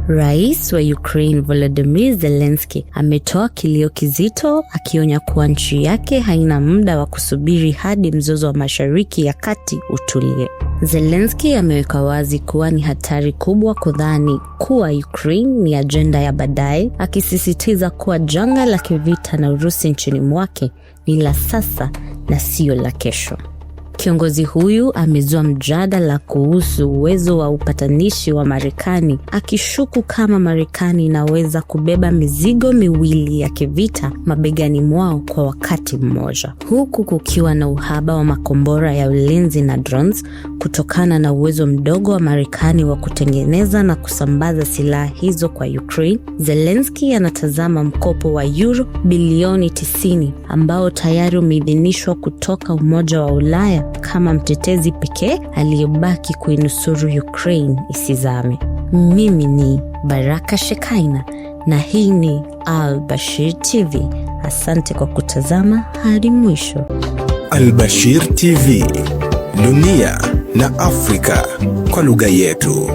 Rais wa Ukraine Volodymyr Zelensky ametoa kilio kizito akionya kuwa nchi yake haina muda wa kusubiri hadi mzozo wa Mashariki ya Kati utulie. Zelensky ameweka wazi kuwa ni hatari kubwa kudhani kuwa Ukraine ni ajenda ya baadaye, akisisitiza kuwa janga la kivita na Urusi nchini mwake ni la sasa na sio la kesho. Kiongozi huyu amezua mjadala kuhusu uwezo wa upatanishi wa Marekani, akishuku kama Marekani inaweza kubeba mizigo miwili ya kivita mabegani mwao kwa wakati mmoja, huku kukiwa na uhaba wa makombora ya ulinzi na drones kutokana na uwezo mdogo wa Marekani wa kutengeneza na kusambaza silaha hizo kwa Ukraine. Zelensky anatazama mkopo wa euro bilioni 90 ambao tayari umeidhinishwa kutoka Umoja wa Ulaya kama mtetezi pekee aliyebaki kuinusuru Ukraine isizame. Mimi ni Baraka Shekaina na hii ni Al-Bashir TV. Asante kwa kutazama hadi mwisho. Al-Bashir TV, dunia na Afrika kwa lugha yetu.